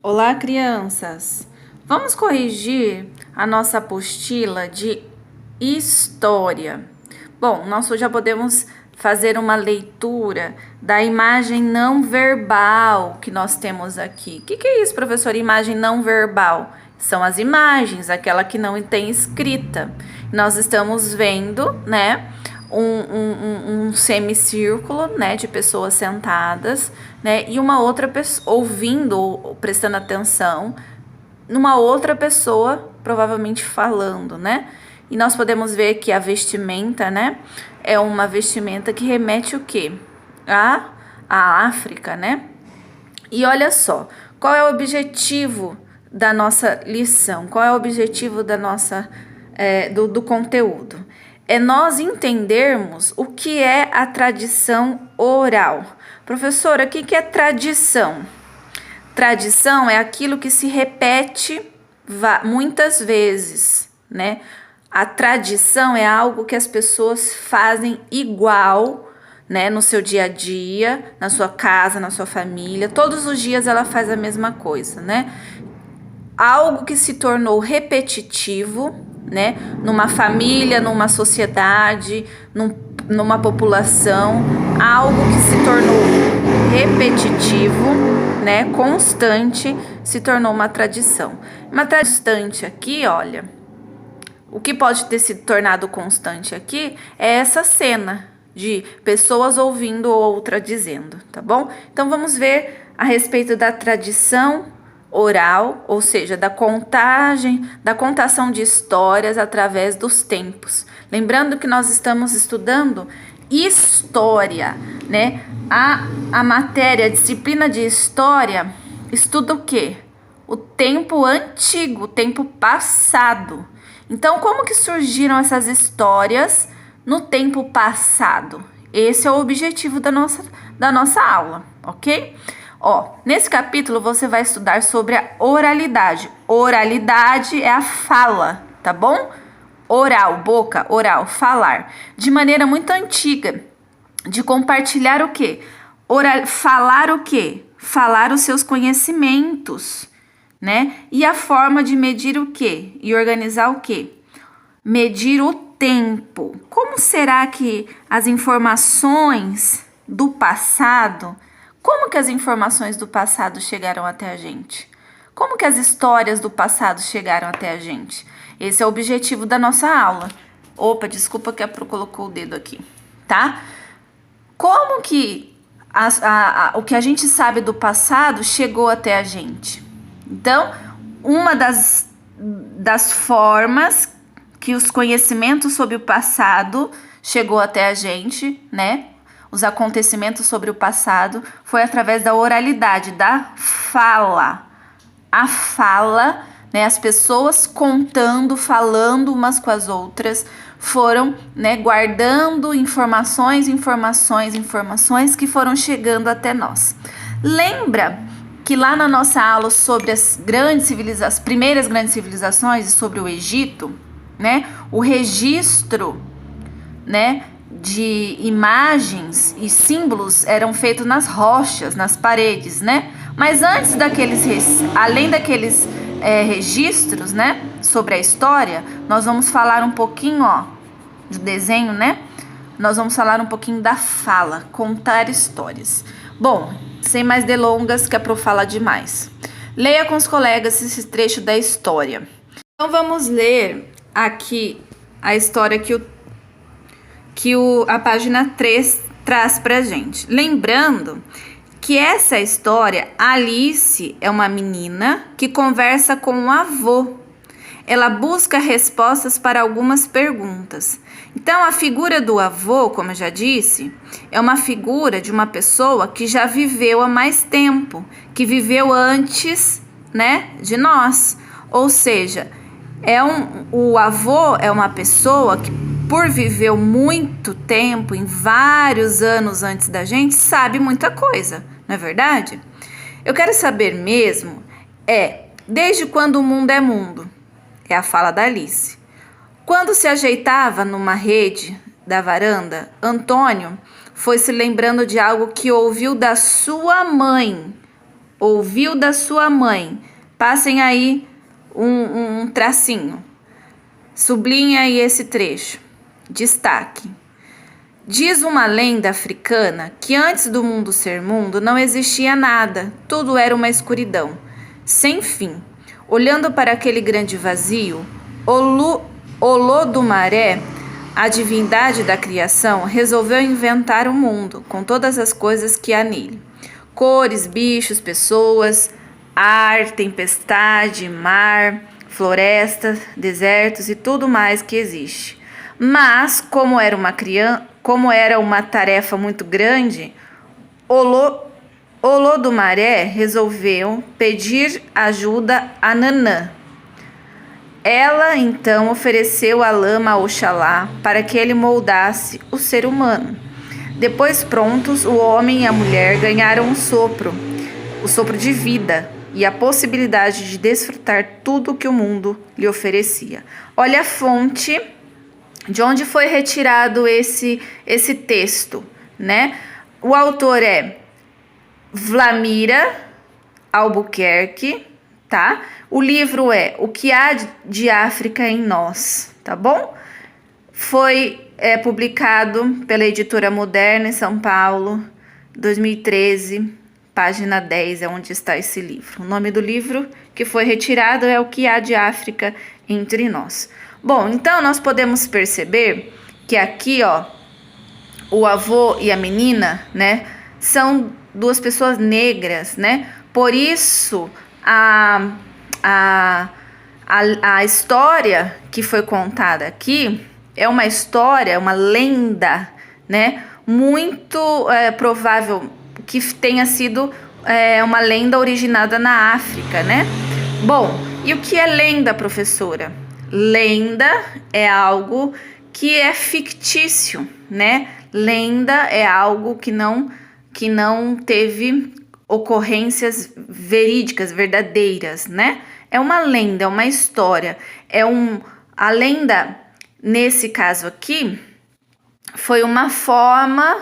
Olá, crianças! Vamos corrigir a nossa apostila de história. Bom, nós já podemos fazer uma leitura da imagem não verbal que nós temos aqui. O que é isso, professor? Imagem não verbal? São as imagens, aquela que não tem escrita. Nós estamos vendo, né? Um semicírculo, né, de pessoas sentadas, né, e uma outra pessoa ouvindo ou prestando atenção numa outra pessoa, provavelmente falando, né? E nós podemos ver que a vestimenta, né, é uma vestimenta que remete o quê? A África, né? E olha só, qual é o objetivo da nossa lição? Qual é o objetivo da nossa do conteúdo? É nós entendermos o que é a tradição oral. Professora, o que é tradição? Tradição é aquilo que se repete muitas vezes, né? A tradição é algo que as pessoas fazem igual, né, no seu dia a dia, na sua casa, na sua família. Todos os dias ela faz a mesma coisa, né? Algo que se tornou repetitivo, né, numa família, numa sociedade, numa população, algo que se tornou repetitivo, né, constante, se tornou uma tradição. Uma constante aqui, olha, o que pode ter se tornado constante aqui é essa cena de pessoas ouvindo outra dizendo, tá bom? Então vamos ver a respeito da tradição oral, ou seja, da contação de histórias através dos tempos. Lembrando que nós estamos estudando história, né? A matéria, a disciplina de história, estuda o quê? O tempo antigo, o tempo passado. Então, como que surgiram essas histórias no tempo passado? Esse é o objetivo da nossa aula, ok? Ó, nesse capítulo você vai estudar sobre a oralidade. Oralidade é a fala, tá bom? Oral, boca, oral, falar. De maneira muito antiga, de compartilhar o quê? Falar o quê? Falar os seus conhecimentos, né? E a forma de medir o quê? E organizar o quê? Medir o tempo. Como será que as informações do passado... Como que as informações do passado chegaram até a gente? Como que as histórias do passado chegaram até a gente? Esse é o objetivo da nossa aula. Opa, desculpa que a Pro colocou o dedo aqui, tá? Como que o que a gente sabe do passado chegou até a gente? Então, uma das formas que os conhecimentos sobre o passado chegou até a gente, né? Os acontecimentos sobre o passado foi através da oralidade, da fala. A fala, né, as pessoas contando, falando umas com as outras, foram, né, guardando informações que foram chegando até nós. Lembra que lá na nossa aula sobre as primeiras grandes civilizações e sobre o Egito, né, o registro, né, de imagens e símbolos eram feitos nas rochas, nas paredes, né? Mas antes além daqueles registros, né, sobre a história, nós vamos falar um pouquinho, ó, do desenho, né? Nós vamos falar um pouquinho da fala, contar histórias. Bom, sem mais delongas, que a Pro fala demais. Leia com os colegas esse trecho da história. Então vamos ler aqui a história que a página 3 traz pra gente. Lembrando que essa história, Alice é uma menina que conversa com o avô. Ela busca respostas para algumas perguntas. Então, a figura do avô, como eu já disse, é uma figura de uma pessoa que já viveu há mais tempo, que viveu antes, né, de nós. Ou seja, o avô é uma pessoa que, por viver muito tempo, em vários anos antes da gente, sabe muita coisa, não é verdade? Eu quero saber mesmo desde quando o mundo é mundo? É a fala da Alice. Quando se ajeitava numa rede da varanda, Antônio foi se lembrando de algo que ouviu da sua mãe ouviu da sua mãe. Passem aí um tracinho. Sublinhe aí esse trecho. Destaque. Diz uma lenda africana que antes do mundo ser mundo não existia nada, tudo era uma escuridão, sem fim. Olhando para aquele grande vazio, Olodumare, a divindade da criação, resolveu inventar o mundo, com todas as coisas que há nele. Cores, bichos, pessoas, ar, tempestade, mar, florestas, desertos e tudo mais que existe. Mas, como era uma tarefa muito grande, Olodumare resolveu pedir ajuda a Nanã. Ela, então, ofereceu a lama a Oxalá para que ele moldasse o ser humano. Depois prontos, o homem e a mulher ganharam o sopro de vida e a possibilidade de desfrutar tudo que o mundo lhe oferecia. Olha a fonte de onde foi retirado esse texto, né? O autor é Vlamira Albuquerque, tá? O livro é O que há de África em Nós, tá bom? Foi publicado pela Editora Moderna em São Paulo, 2013, página 10 é onde está esse livro. O nome do livro que foi retirado é O que há de África entre Nós. Bom, então nós podemos perceber que aqui, ó, o avô e a menina, né, são duas pessoas negras, né? Por isso, a história que foi contada aqui é uma história, uma lenda, né? Muito provável que tenha sido uma lenda originada na África, né? Bom, e o que é lenda, professora? Lenda é algo que é fictício, né? Lenda é algo que não teve ocorrências verídicas, verdadeiras, né? É uma lenda, é uma história. A lenda, nesse caso aqui, foi uma forma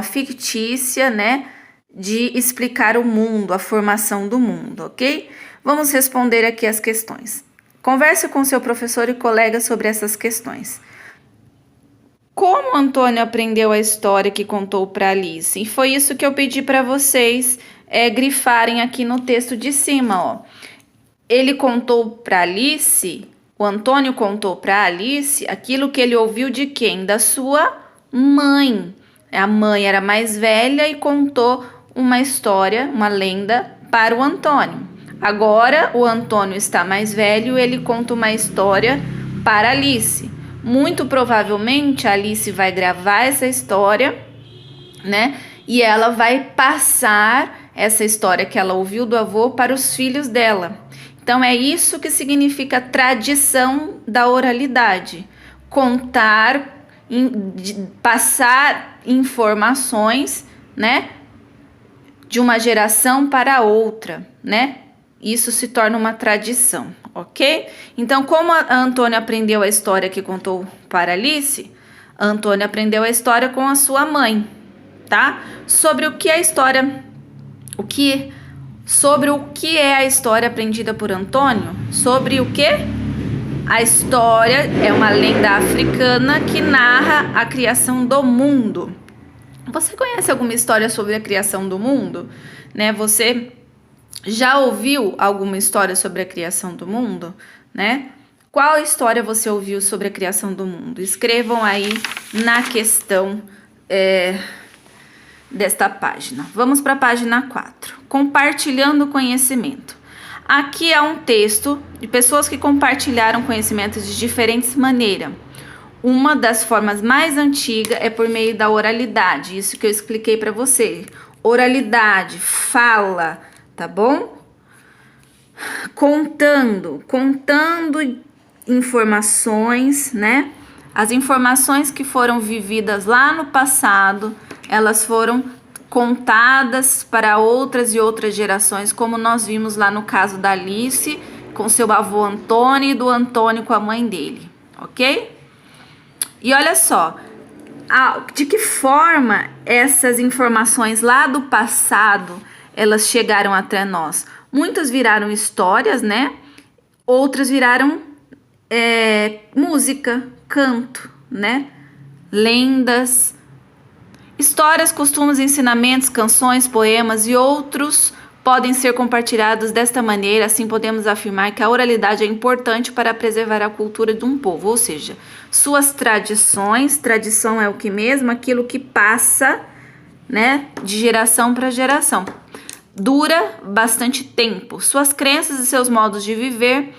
fictícia, né, de explicar o mundo, a formação do mundo, ok? Vamos responder aqui as questões. Converse com seu professor e colega sobre essas questões. Como Antônio aprendeu a história que contou para Alice? E foi isso que eu pedi para vocês grifarem aqui no texto de cima, ó. Ele contou para Alice, o Antônio contou para Alice aquilo que ele ouviu de quem? Da sua mãe. A mãe era mais velha e contou uma história, uma lenda para o Antônio. Agora o Antônio está mais velho, ele conta uma história para Alice. Muito provavelmente a Alice vai gravar essa história, né? E ela vai passar essa história que ela ouviu do avô para os filhos dela. Então é isso que significa tradição da oralidade. Contar, passar informações, né? De uma geração para outra, né? Isso se torna uma tradição, ok? Então, como a Antônia aprendeu a história que contou para Alice, a Antônia aprendeu a história com a sua mãe, tá? Sobre o que é a história, sobre o que é a história aprendida por Antônio, sobre o que? A história é uma lenda africana que narra a criação do mundo. Você conhece alguma história sobre a criação do mundo? Né? Você já ouviu alguma história sobre a criação do mundo, né? Qual história você ouviu sobre a criação do mundo? Escrevam aí na questão desta página. Vamos para a página 4. Compartilhando conhecimento. Aqui é um texto de pessoas que compartilharam conhecimentos de diferentes maneiras. Uma das formas mais antigas é por meio da oralidade, isso que eu expliquei para você. Oralidade, fala, tá bom? Contando informações, né? As informações que foram vividas lá no passado, elas foram contadas para outras e outras gerações, como nós vimos lá no caso da Alice com seu avô Antônio e do Antônio com a mãe dele, ok? E olha só, de que forma essas informações lá do passado, elas chegaram até nós? Muitas viraram histórias, né? Outras viraram música, canto, né? Lendas, histórias, costumes, ensinamentos, canções, poemas e outros podem ser compartilhados desta maneira. Assim podemos afirmar que a oralidade é importante para preservar a cultura de um povo, ou seja, suas tradições. Tradição é o que mesmo? Aquilo que passa, né, de geração para geração. Dura bastante tempo. Suas crenças e seus modos de viver,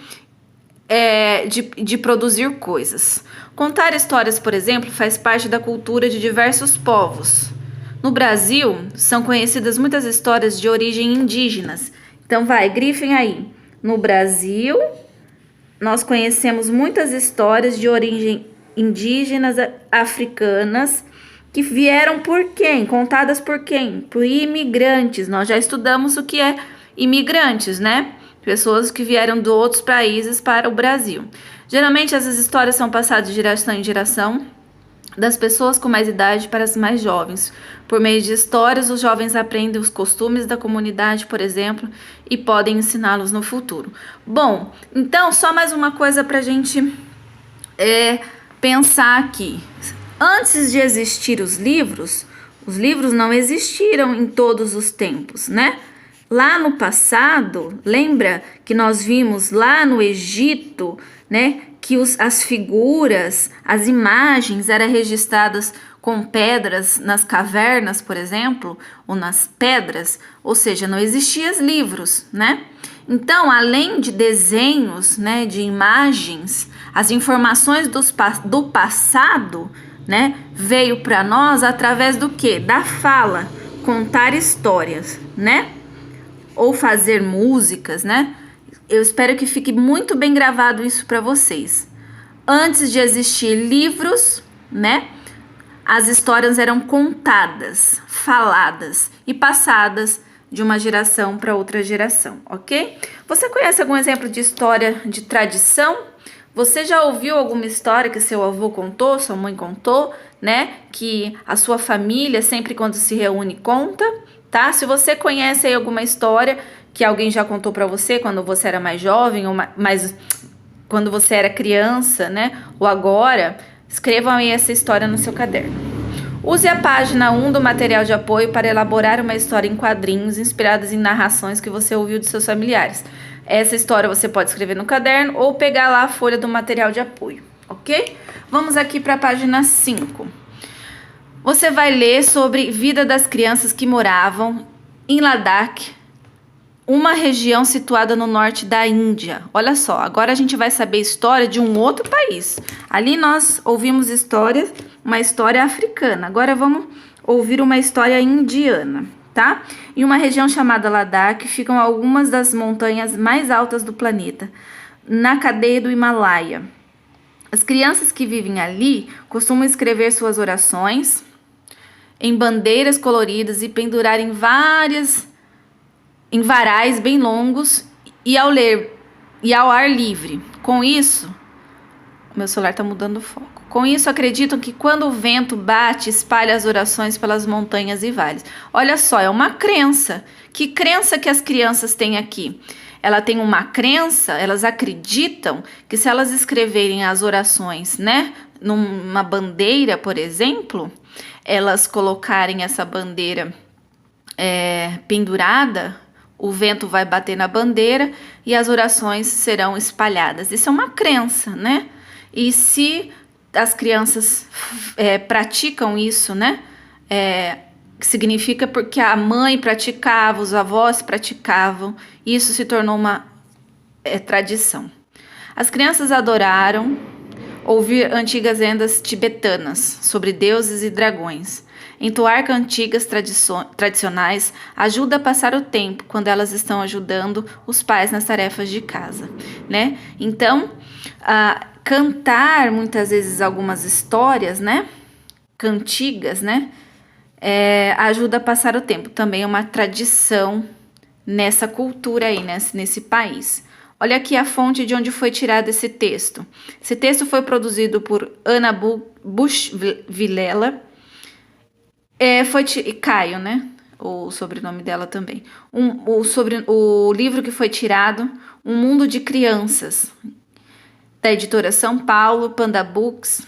de produzir coisas. Contar histórias, por exemplo, faz parte da cultura de diversos povos. No Brasil, são conhecidas muitas histórias de origem indígenas. Então grifem aí. No Brasil, nós conhecemos muitas histórias de origem indígenas africanas que vieram por quem? Contadas por quem? Por imigrantes. Nós já estudamos o que é imigrantes, né? Pessoas que vieram de outros países para o Brasil. Geralmente essas histórias são passadas de geração em geração, das pessoas com mais idade para as mais jovens. Por meio de histórias, os jovens aprendem os costumes da comunidade, por exemplo, e podem ensiná-los no futuro. Bom, então só mais uma coisa para a gente pensar aqui. Antes de existir os livros não existiram em todos os tempos, né? Lá no passado, lembra que nós vimos lá no Egito, né, que as figuras, as imagens eram registradas com pedras nas cavernas, por exemplo, ou nas pedras, ou seja, não existiam livros, né? Então, além de desenhos, né, de imagens, as informações do passado, né, veio para nós através do quê? Da fala, contar histórias, né? Ou fazer músicas, né? Eu espero que fique muito bem gravado isso para vocês. Antes de existir livros, né? As histórias eram contadas, faladas e passadas de uma geração para outra geração, ok? Você conhece algum exemplo de história de tradição? Você já ouviu alguma história que seu avô contou, sua mãe contou, né? Que a sua família sempre quando se reúne conta, tá? Se você conhece aí alguma história que alguém já contou para você quando você era mais jovem ou quando você era criança, né? Ou agora, escrevam aí essa história no seu caderno. Use a página 1 do material de apoio para elaborar uma história em quadrinhos inspiradas em narrações que você ouviu de seus familiares. Essa história você pode escrever no caderno ou pegar lá a folha do material de apoio, ok? Vamos aqui para a página 5. Você vai ler sobre vida das crianças que moravam em Ladakh, uma região situada no norte da Índia. Olha só, agora a gente vai saber a história de um outro país. Ali nós ouvimos uma história africana. Agora vamos ouvir uma história indiana, tá? Em uma região chamada Ladakh ficam algumas das montanhas mais altas do planeta, na cadeia do Himalaia. As crianças que vivem ali costumam escrever suas orações em bandeiras coloridas e pendurar em varais bem longos e ao ar livre. Com isso, meu celular está mudando o foco. Com isso, acreditam que quando o vento bate, espalha as orações pelas montanhas e vales. Olha só, é uma crença. Que crença que as crianças têm aqui? Ela tem uma crença, elas acreditam que se elas escreverem as orações, né, numa bandeira, por exemplo, elas colocarem essa bandeira pendurada, o vento vai bater na bandeira e as orações serão espalhadas. Isso é uma crença, né? E se as crianças praticam isso, né? Significa porque a mãe praticava, os avós praticavam, e isso se tornou uma tradição. As crianças adoraram ouvir antigas lendas tibetanas sobre deuses e dragões. Entoar cantigas tradicionais ajuda a passar o tempo quando elas estão ajudando os pais nas tarefas de casa, né? Então, cantar muitas vezes algumas histórias, né? Cantigas, né? Ajuda a passar o tempo. Também é uma tradição nessa cultura aí, nesse país. Olha aqui a fonte de onde foi tirado esse texto. Esse texto foi produzido por Ana Bush Vilela. Caio, né? o sobrenome dela também. O livro que foi tirado, Um Mundo de Crianças, da editora São Paulo, Panda Books,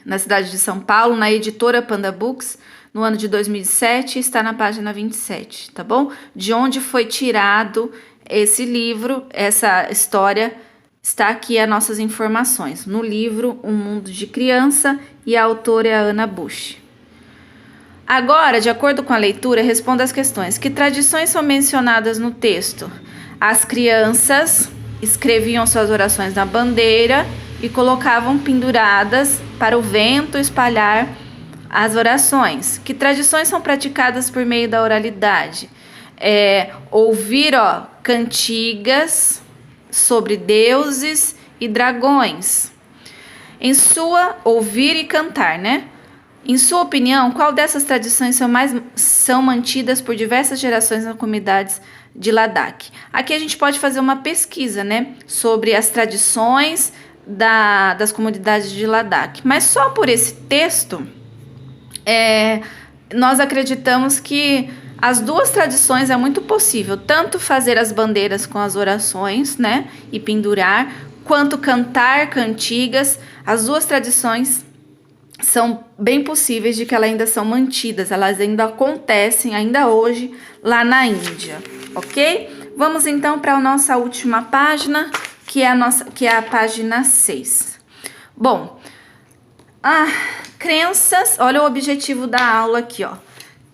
na cidade de São Paulo, na editora Panda Books, no ano de 2007, está na página 27, tá bom? De onde foi tirado esse livro, essa história, está aqui as nossas informações. No livro Um Mundo de Criança, e a autora é a Ana Bush. Agora, de acordo com a leitura, responda as questões. Que tradições são mencionadas no texto? As crianças escreviam suas orações na bandeira e colocavam penduradas para o vento espalhar as orações. Que tradições são praticadas por meio da oralidade? Ouvir cantigas sobre deuses e dragões. Ouvir e cantar, né? Em sua opinião, qual dessas tradições são mantidas por diversas gerações nas comunidades de Ladakh? Aqui a gente pode fazer uma pesquisa, né, sobre as tradições das comunidades de Ladakh. Mas só por esse texto, nós acreditamos que as duas tradições é muito possível, tanto fazer as bandeiras com as orações, né, e pendurar, quanto cantar cantigas. As duas tradições são bem possíveis de que elas ainda são mantidas, elas ainda acontecem ainda hoje lá na Índia, ok? Vamos então para a nossa última página, que é a página 6. Bom, crenças, olha o objetivo da aula aqui, ó.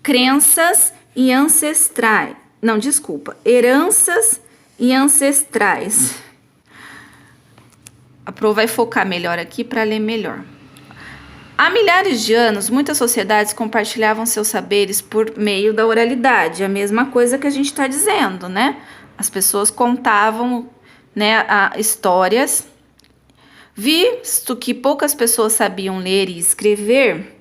Crenças e ancestrais. Não, desculpa. Heranças e ancestrais. A Pro vai focar melhor aqui para ler melhor. Há milhares de anos, muitas sociedades compartilhavam seus saberes por meio da oralidade. A mesma coisa que a gente está dizendo, né? As pessoas contavam, né, histórias. Visto que poucas pessoas sabiam ler e escrever,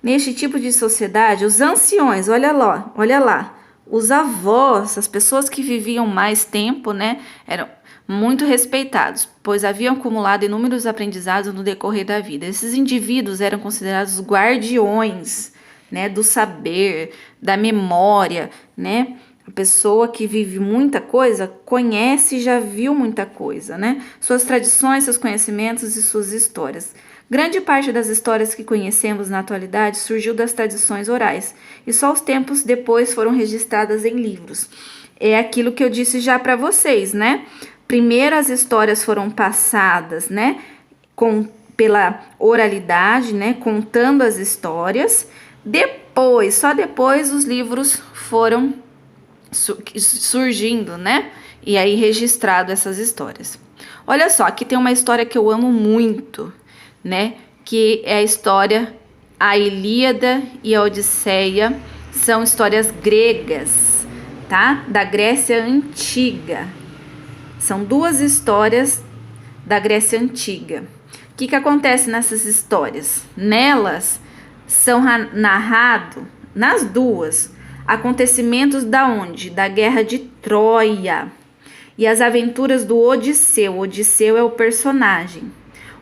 neste tipo de sociedade, os anciões, olha lá, os avós, as pessoas que viviam mais tempo, né, eram muito respeitados, pois haviam acumulado inúmeros aprendizados no decorrer da vida. Esses indivíduos eram considerados guardiões, né, do saber, da memória, né? A pessoa que vive muita coisa conhece e já viu muita coisa, né? Suas tradições, seus conhecimentos e suas histórias. Grande parte das histórias que conhecemos na atualidade surgiu das tradições orais e só os tempos depois foram registradas em livros. É aquilo que eu disse já para vocês, né? Primeiro as histórias foram passadas, né, pela oralidade, né, contando as histórias. Só depois os livros foram surgindo, né, e aí registrado essas histórias. Olha só, aqui tem uma história que eu amo muito, né, que é a história, a Ilíada e a Odisseia, são histórias gregas, tá, da Grécia Antiga. São duas histórias da Grécia Antiga. O que acontece nessas histórias? Nelas são narrados, nas duas, acontecimentos da onde? Da Guerra de Troia e as aventuras do Odisseu. Odisseu é o personagem,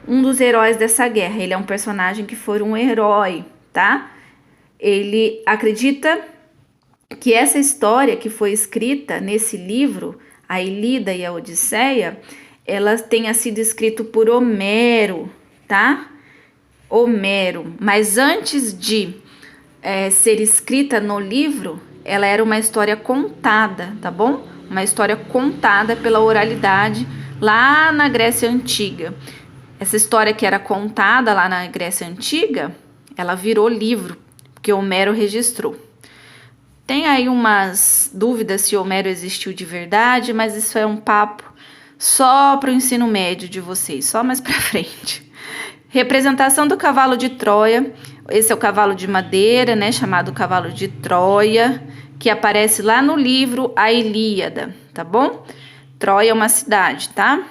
um dos heróis dessa guerra. Ele é um personagem que foi um herói, tá? Ele acredita que essa história que foi escrita nesse livro, a Ilíada e a Odisseia, ela tenha sido escrita por Homero, tá? Homero. Mas antes de ser escrita no livro, ela era uma história contada, tá bom? Uma história contada pela oralidade lá na Grécia Antiga. Essa história que era contada lá na Grécia Antiga, ela virou livro, porque Homero registrou. Tem aí umas dúvidas se Homero existiu de verdade, mas isso é um papo só para o ensino médio de vocês, só mais para frente. Representação do cavalo de Troia. Esse é o cavalo de madeira, né, chamado cavalo de Troia, que aparece lá no livro A Ilíada, tá bom? Troia é uma cidade, tá?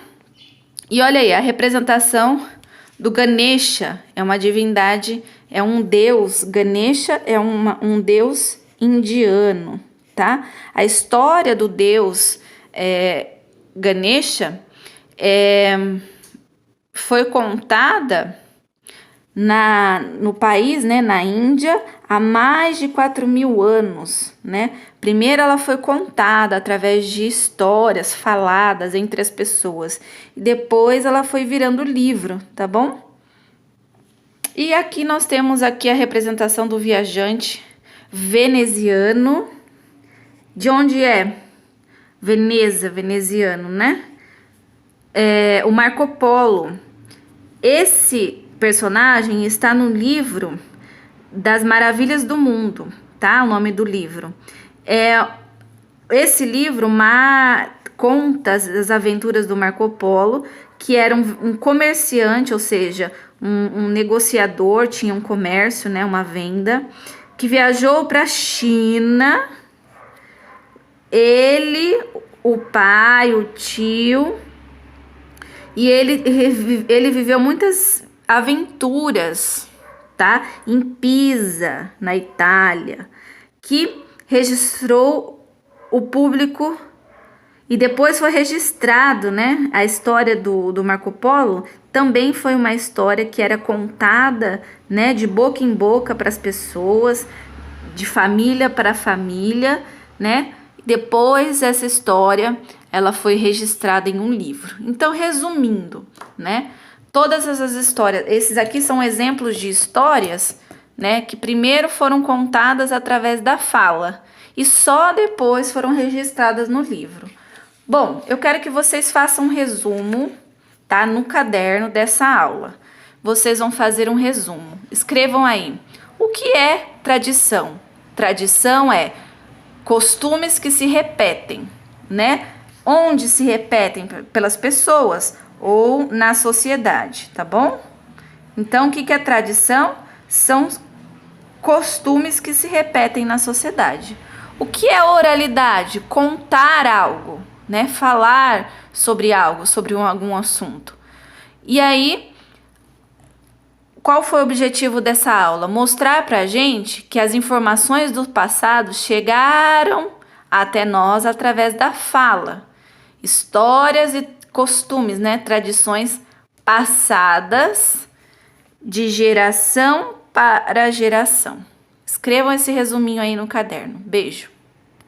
E olha aí, a representação do Ganesha, é uma divindade, é um deus. Ganesha é um deus indiano, tá? A história do deus Ganesha foi contada no país, né, na Índia, há mais de 4.000 anos, né? Primeiro ela foi contada através de histórias faladas entre as pessoas, e depois ela foi virando livro, tá bom? E aqui nós temos aqui a representação do viajante veneziano. De onde é? Veneza, veneziano, né? O Marco Polo. Esse personagem está no livro das Maravilhas do Mundo, tá? O nome do livro. Esse livro conta as aventuras do Marco Polo, que era um comerciante, ou seja, um negociador, tinha um comércio, né, uma venda, que viajou para a China. Ele, o pai, o tio, e ele viveu muitas aventuras, tá? Em Pisa, na Itália, que registrou o público e depois foi registrado, né? A história do Marco Polo também foi uma história que era contada, né, de boca em boca para as pessoas, de família para família, né? Depois essa história ela foi registrada em um livro. Então, resumindo, né? Todas essas histórias, esses aqui são exemplos de histórias, né, que primeiro foram contadas através da fala e só depois foram registradas no livro. Bom, eu quero que vocês façam um resumo, tá, no caderno dessa aula. Vocês vão fazer um resumo. Escrevam aí. O que é tradição? Tradição é costumes que se repetem, né? Onde se repetem pelas pessoas ou na sociedade, tá bom? Então, o que é tradição? São costumes que se repetem na sociedade. O que é oralidade? Contar algo, né? Falar sobre algo, sobre algum assunto. E aí, qual foi o objetivo dessa aula? Mostrar pra gente que as informações do passado chegaram até nós através da fala. Histórias e costumes, né? Tradições passadas de geração para geração. Escrevam esse resuminho aí no caderno. Beijo!